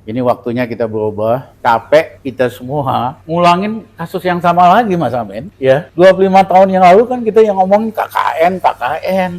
Ini waktunya kita berubah. Capek kita semua ngulangin kasus yang sama lagi, Mas Amin. Ya, 25 tahun yang lalu kan kita yang ngomongin KKN,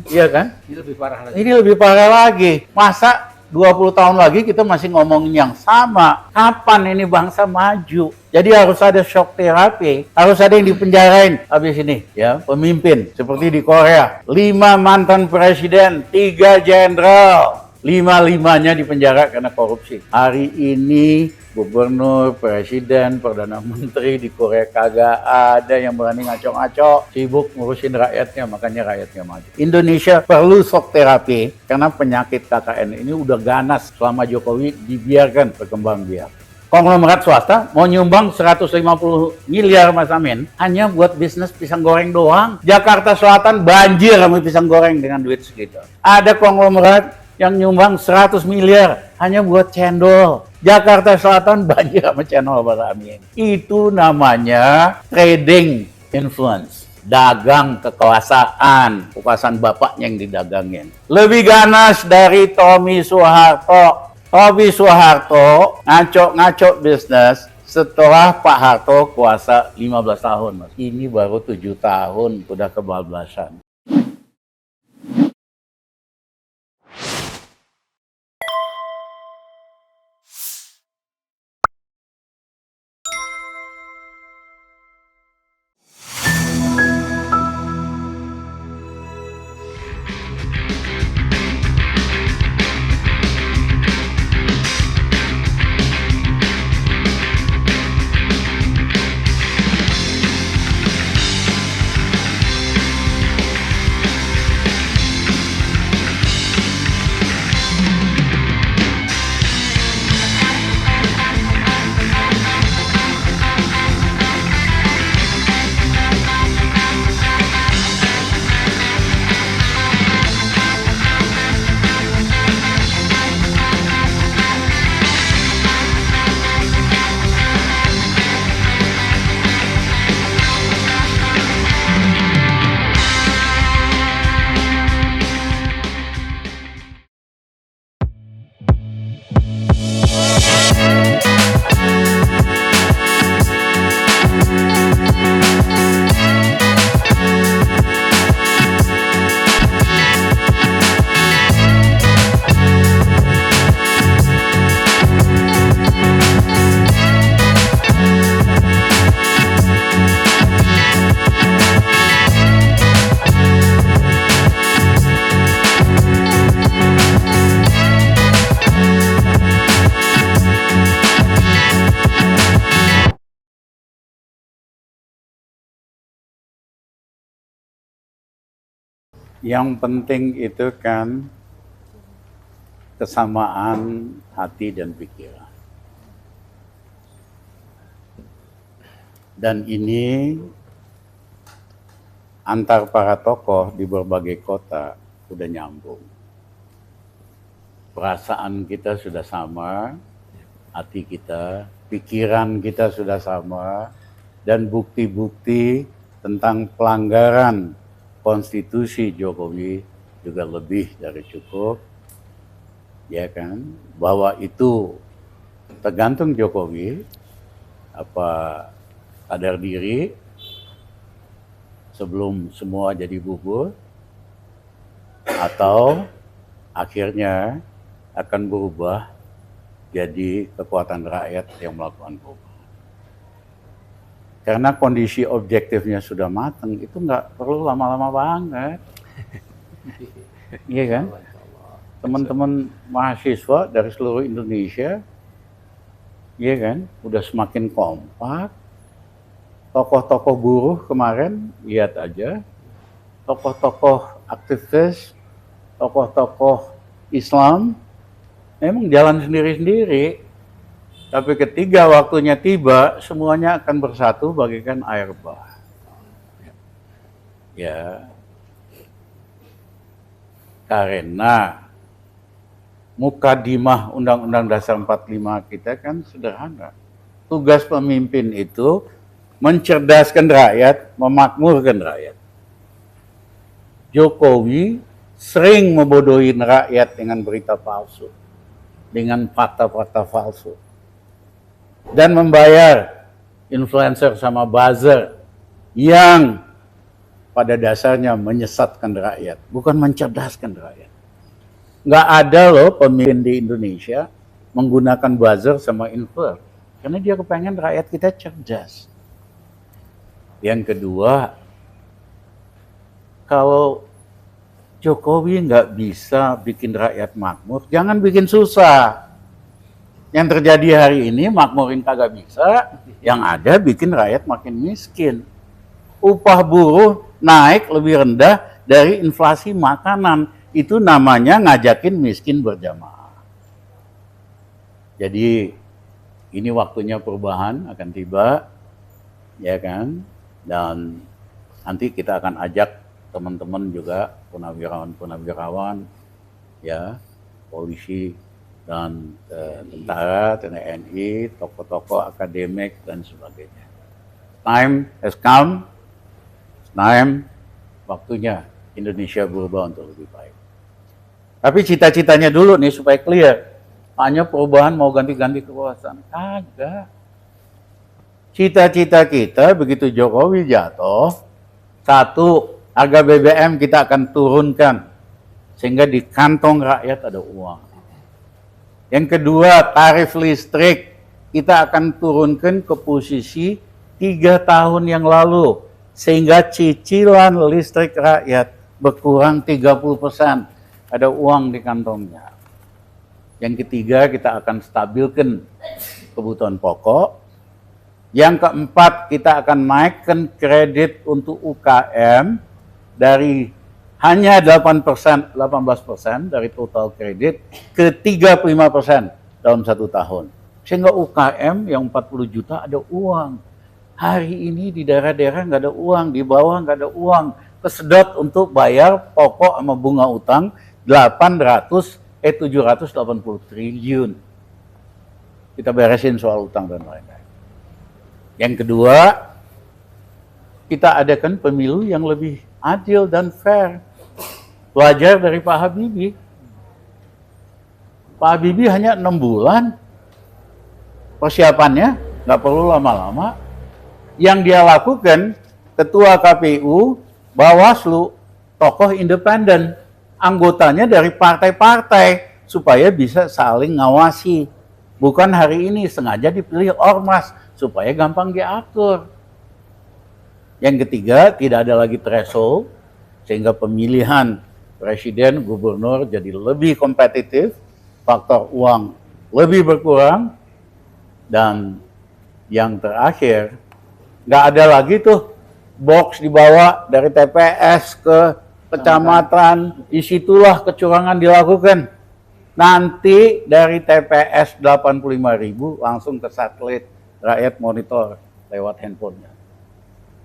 iya kan? Ini lebih parah lagi. Ini lebih parah lagi. Masa 20 tahun lagi kita masih ngomongin yang sama? Kapan ini bangsa maju? Jadi harus ada shock terapi, harus ada yang dipenjarain habis ini, ya, pemimpin seperti di Korea. 5 mantan presiden, 3 jenderal. 5-5-nya dipenjara karena korupsi. Hari ini gubernur, presiden, perdana menteri di Korea kagak ada yang berani ngaco-ngaco, sibuk ngurusin rakyatnya, makanya rakyatnya maju. Indonesia perlu shock terapi karena penyakit KKN ini udah ganas selama Jokowi dibiarkan berkembang biak. Konglomerat swasta mau nyumbang 150 miliar, Mas Amin, hanya buat bisnis pisang goreng doang. Jakarta Selatan banjir sama pisang goreng dengan duit segitu. Ada konglomerat yang nyumbang 100 miliar hanya buat cendol. Jakarta Selatan banjir sama cendol, Mas Amin. Itu namanya trading influence. Dagang kekuasaan bapaknya yang didagangin. Lebih ganas dari Tommy Soeharto. Tommy Soeharto ngaco-ngaco bisnis setelah Pak Harto kuasa 15 tahun, Mas. Ini baru 7 tahun udah kebablasan. Yang penting itu kan kesamaan hati dan pikiran. Dan ini antar para tokoh di berbagai kota sudah nyambung. Perasaan kita sudah sama, hati kita, pikiran kita sudah sama, dan bukti-bukti tentang pelanggaran konstitusi Jokowi juga lebih dari cukup, ya kan? Bahwa itu tergantung Jokowi apa sadar diri sebelum semua jadi bubur, atau akhirnya akan berubah jadi kekuatan rakyat yang melakukan perubahan. Karena kondisi objektifnya sudah matang, itu nggak perlu lama-lama banget. Iya kan? Teman-teman mahasiswa dari seluruh Indonesia, iya kan? Udah semakin kompak. Tokoh-tokoh buruh kemarin, lihat aja. Tokoh-tokoh aktivis, tokoh-tokoh Islam, memang jalan sendiri-sendiri. Tapi ketika waktunya tiba, semuanya akan bersatu bagaikan air bah. Ya, karena mukadimah Undang-Undang Dasar 45 kita kan sederhana. Tugas pemimpin itu mencerdaskan rakyat, memakmurkan rakyat. Jokowi sering membodohin rakyat dengan berita palsu. dengan fakta-fakta palsu dan membayar influencer sama buzzer yang pada dasarnya menyesatkan rakyat, bukan mencerdaskan rakyat. Nggak ada loh pemimpin di Indonesia menggunakan buzzer sama influencer, karena dia kepengen rakyat kita cerdas. Yang kedua, kalau Jokowi nggak bisa bikin rakyat makmur, jangan bikin susah. Yang terjadi hari ini makmurin kagak bisa, yang ada bikin rakyat makin miskin. Upah buruh naik lebih rendah dari inflasi makanan, itu namanya ngajakin miskin berjamaah. Jadi ini waktunya perubahan akan tiba, ya kan? Dan nanti kita akan ajak teman-teman juga, purnawirawan, ya, polisi dan tentara, TNI, tokoh-tokoh akademik dan sebagainya. Time has come, time, waktunya Indonesia berubah untuk lebih baik. Tapi cita-citanya dulu nih supaya clear. Hanya perubahan mau ganti-ganti kekuasaan, kagak. Cita-cita kita begitu Jokowi jatuh, satu, harga BBM kita akan turunkan sehingga di kantong rakyat ada uang. Yang kedua, tarif listrik kita akan turunkan ke posisi 3 tahun yang lalu sehingga cicilan listrik rakyat berkurang 30%, ada uang di kantongnya. Yang ketiga, kita akan stabilkan kebutuhan pokok. Yang keempat, kita akan naikkan kredit untuk UKM dari hanya 18% dari total kredit ke 35% dalam 1 tahun. Sehingga UKM yang 40 juta ada uang. Hari ini di daerah-daerah nggak ada uang, di bawah nggak ada uang. Kesedot untuk bayar pokok sama bunga utang 780 triliun. Kita beresin soal utang dan lain-lain. Yang kedua, kita adakan pemilu yang lebih adil dan fair. Belajar dari Pak Habibie. Pak Habibie hanya 6 bulan. Persiapannya nggak perlu lama-lama. Yang dia lakukan, Ketua KPU, Bawaslu, tokoh independen, anggotanya dari partai-partai, supaya bisa saling ngawasi. Bukan hari ini sengaja dipilih ormas, supaya gampang diatur. Yang ketiga, tidak ada lagi threshold, sehingga pemilihan presiden, gubernur jadi lebih kompetitif, faktor uang lebih berkurang, dan yang terakhir, nggak ada lagi tuh box dibawa dari TPS ke kecamatan, disitulah kecurangan dilakukan. Nanti dari TPS 85.000 langsung ke satelit, rakyat monitor lewat handphonenya.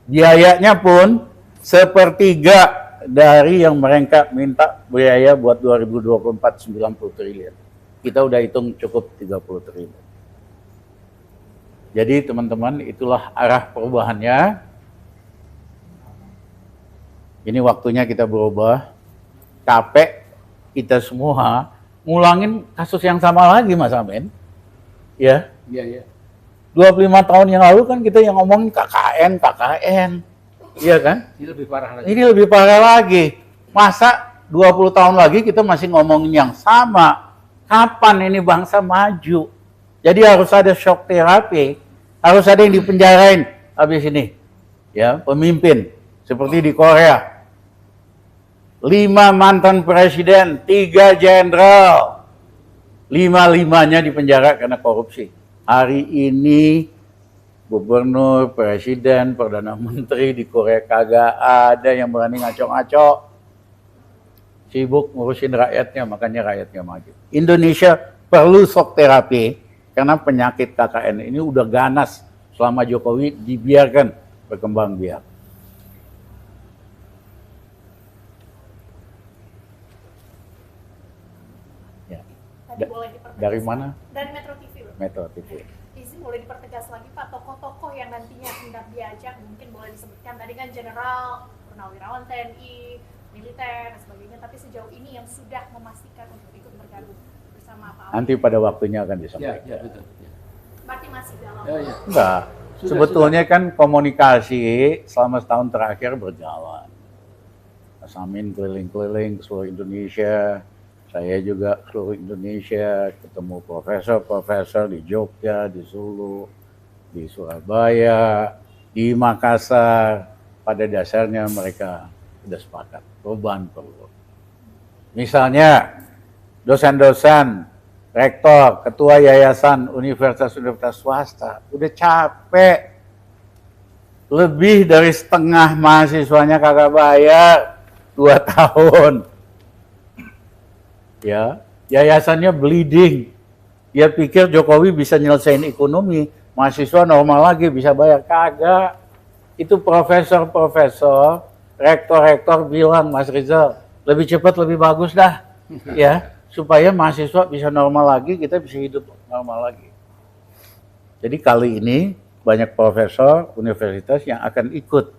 Biayanya pun sepertiga dari yang mereka minta biaya buat 2024 90 triliun. Kita udah hitung cukup 30 triliun. Jadi teman-teman, itulah arah perubahannya. Ini waktunya kita berubah. Capek kita semua ngulangin kasus yang sama lagi, Mas Amin. Ya. Iya. 25 tahun yang lalu kan kita yang ngomongin KKN. Iya kan? Ini lebih parah lagi. Ini lebih parah lagi. Masa 20 tahun lagi kita masih ngomongin yang sama? Kapan ini bangsa maju? Jadi harus ada shock terapi, harus ada yang dipenjarain habis ini. Ya, pemimpin seperti di Korea. 5 mantan presiden, 3 jenderal. 5-5-nya dipenjara karena korupsi. Hari ini gubernur, presiden, perdana menteri di Korea kagak ada yang berani ngaco-ngaco. Sibuk ngurusin rakyatnya, makanya rakyatnya maju. Indonesia perlu shock terapi karena penyakit KKN ini udah ganas selama Jokowi dibiarkan berkembang biak. Dari mana? Dari Metro TV. Metro TV. Izin boleh dipertegas lagi Pak, tokoh-tokoh yang nantinya hendak diajak, mungkin boleh disebutkan tadi kan Jenderal, Purnawirawan TNI, militer dan sebagainya, tapi sejauh ini yang sudah memastikan untuk ikut bergabung sama Pak Nanti pada waktunya akan Ya, disampaikan. ya betul. Ya. Berarti masih dalam. Ya. Enggak. Sebetulnya kan komunikasi selama setahun terakhir berjalan. Mas Amin keliling-keliling ke seluruh Indonesia, saya juga ke seluruh Indonesia, ketemu profesor-profesor di Jogja, di Solo, di Surabaya, di Makassar. Pada dasarnya mereka sudah sepakat, perubahan perlu. Misalnya dosen-dosen, rektor, ketua yayasan, universitas-universitas swasta, udah capek. Lebih dari setengah mahasiswanya kagak bayar 2 tahun. Ya, yayasannya bleeding. Dia pikir Jokowi bisa nyelesain ekonomi, mahasiswa normal lagi bisa bayar. Kagak. Itu profesor-profesor, rektor-rektor bilang, Mas Rizal, lebih cepat lebih bagus dah. Ya, supaya mahasiswa bisa normal lagi, kita bisa hidup normal lagi. Jadi kali ini banyak profesor universitas yang akan ikut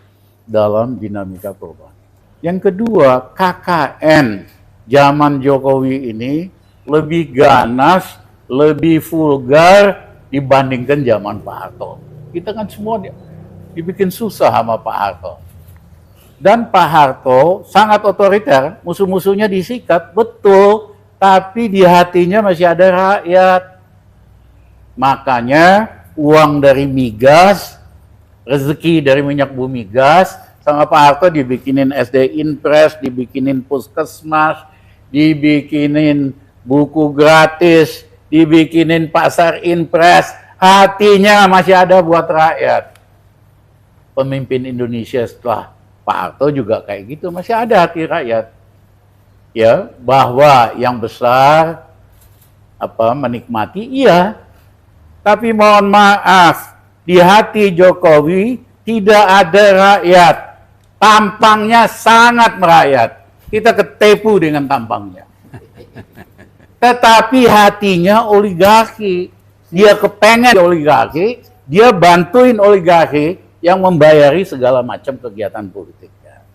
dalam dinamika perubahan. Yang kedua, KKN zaman Jokowi ini lebih ganas, lebih vulgar dibandingkan zaman Pak Harto. Kita kan semua dibikin susah sama Pak Harto. Dan Pak Harto sangat otoriter, musuh-musuhnya disikat, betul, tapi di hatinya masih ada rakyat. Makanya uang dari migas, rezeki dari minyak bumi gas, sama Pak Harto dibikinin SD Impres, dibikinin puskesmas, dibikinin buku gratis, dibikinin pasar Impres, hatinya masih ada buat rakyat. Pemimpin Indonesia setelah Pak Harto juga kayak gitu, masih ada hati rakyat. Ya, bahwa yang besar menikmati, iya. Tapi mohon maaf, di hati Jokowi tidak ada rakyat. Tampangnya sangat merakyat. Kita ketipu dengan tampangnya. Tetapi hatinya oligarki. Dia kepengen oligarki, dia bantuin oligarki yang membayari segala macam kegiatan politiknya.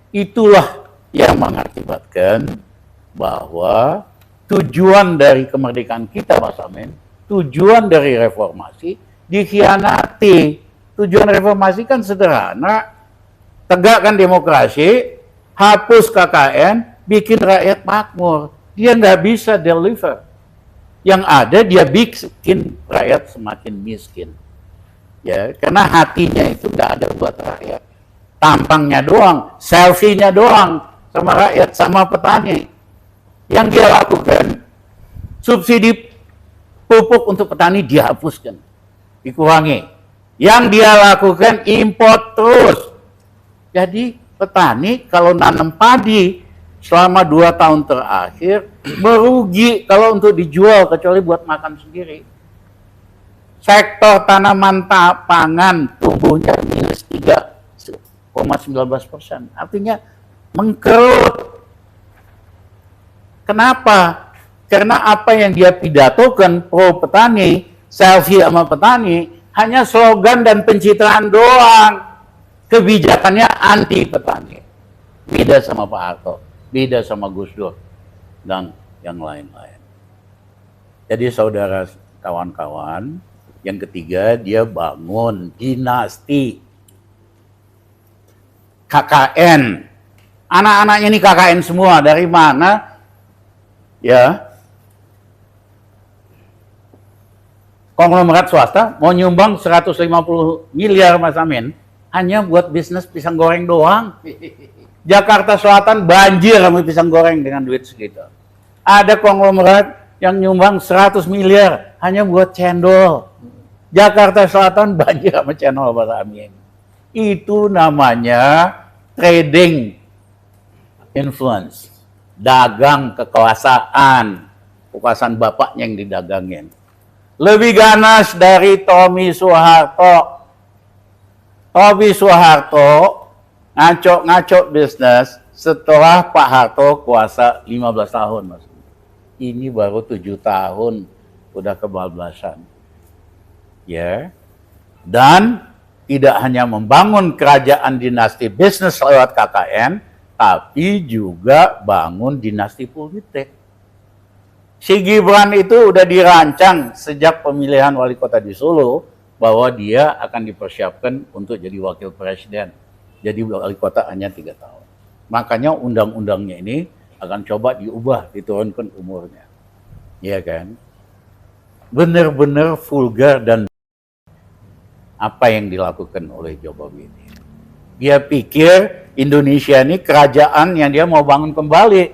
Itulah yang mengakibatkan bahwa tujuan dari kemerdekaan kita, Mas Amin, tujuan dari reformasi dikhianati. Tujuan reformasi kan sederhana, tegakkan demokrasi, hapus KKN, bikin rakyat makmur. Dia nggak bisa deliver. Yang ada dia bikin rakyat semakin miskin. Ya, karena hatinya itu nggak ada buat rakyat. Tampangnya doang, selfie-nya doang sama rakyat, sama petani. Yang dia lakukan, subsidi pupuk untuk petani dihapuskan, dikurangi. Yang dia lakukan import terus. Jadi petani kalau nanam padi selama 2 tahun terakhir merugi kalau untuk dijual, kecuali buat makan sendiri. Sektor tanaman pangan tumbuhnya minus 3,19%. Artinya mengkerut. Kenapa? Karena apa yang dia pidatokan pro petani, selfie sama petani, hanya slogan dan pencitraan doang. Kebijakannya anti petani. Beda sama Pak Harto, beda sama Gus Dur, dan yang lain-lain. Jadi saudara kawan-kawan, yang ketiga dia bangun dinasti KKN. Anak-anaknya ini KKN semua, dari mana? Ya, konglomerat swasta mau nyumbang 150 miliar Mas Amin hanya buat bisnis pisang goreng doang. Jakarta Selatan banjir sama pisang goreng dengan duit segitu. Ada konglomerat yang nyumbang 100 miliar hanya buat cendol. Jakarta Selatan banjir sama cendol Mas Amin. Itu namanya trading influence. Dagang kekuasaan bapaknya yang didagangin. Lebih ganas dari Tommy Soeharto. Tommy Soeharto ngaco bisnis setelah Pak Harto kuasa 15 tahun, Mas. Ini baru 7 tahun udah kebablasan. Ya. Dan tidak hanya membangun kerajaan dinasti bisnis lewat KKN, tapi juga bangun dinasti politik. Si Gibran itu udah dirancang sejak pemilihan wali kota di Solo bahwa dia akan dipersiapkan untuk jadi wakil presiden. Jadi wali kota hanya 3 tahun. Makanya undang-undangnya ini akan coba diubah, diturunkan umurnya. Iya kan? Benar-benar vulgar dan apa yang dilakukan oleh Jokowi ini. Dia pikir Indonesia ini kerajaan yang dia mau bangun kembali.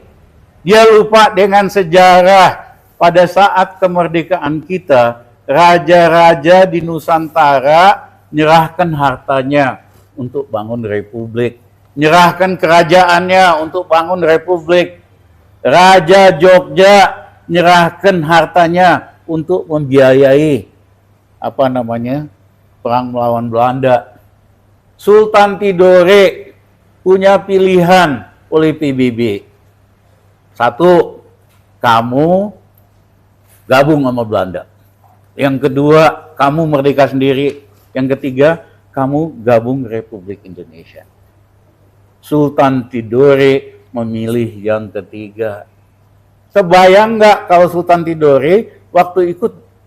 Dia lupa dengan sejarah pada saat kemerdekaan kita, raja-raja di Nusantara nyerahkan hartanya untuk bangun republik, nyerahkan kerajaannya untuk bangun republik. Raja Jogja nyerahkan hartanya untuk membiayai perang melawan Belanda. Sultan Tidore punya pilihan oleh PBB. Satu, kamu gabung sama Belanda. Yang kedua, kamu merdeka sendiri. Yang ketiga, kamu gabung Republik Indonesia. Sultan Tidore memilih yang ketiga. Sebayang nggak kalau Sultan Tidore waktu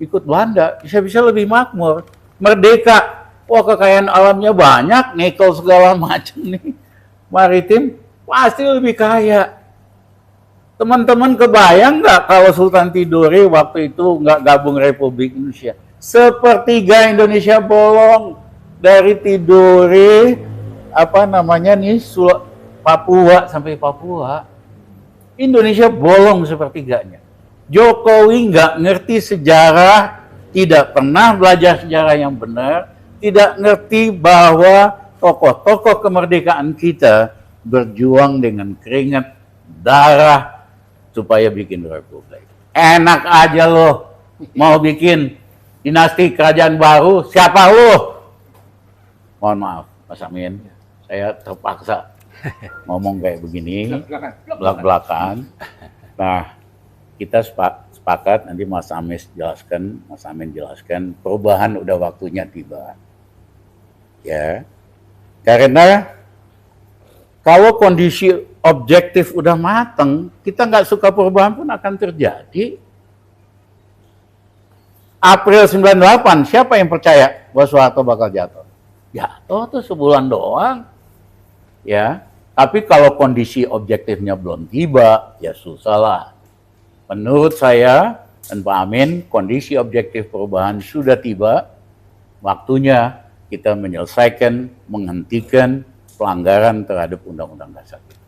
ikut Belanda bisa-bisa lebih makmur, merdeka. Wah, kekayaan alamnya banyak, nikel segala macam nih, maritim pasti lebih kaya. Teman-teman kebayang nggak kalau Sultan Tidore waktu itu nggak gabung Republik Indonesia? Sepertiga Indonesia bolong dari Tidore Papua sampai Papua. Indonesia bolong sepertiganya. Jokowi nggak ngerti sejarah, tidak pernah belajar sejarah yang benar, tidak ngerti bahwa tokoh-tokoh kemerdekaan kita berjuang dengan keringat, darah, supaya bikin republik. Enak aja loh, mau bikin dinasti kerajaan baru, siapa lo? Mohon maaf, Mas Amin, saya terpaksa ngomong kayak begini, belak-belakan. Nah, kita sepakat nanti Mas Amin jelaskan, perubahan udah waktunya tiba. Ya, karena kalau kondisi objektif udah mateng, kita nggak suka perubahan pun akan terjadi. April 98, siapa yang percaya bahwa Soeharto bakal jatuh? Jatuh tuh sebulan doang. Ya, tapi kalau kondisi objektifnya belum tiba, ya susah lah. Menurut saya dan Pak Amin, kondisi objektif perubahan sudah tiba. Waktunya kita menyelesaikan, menghentikan pelanggaran terhadap Undang-Undang Dasar kita.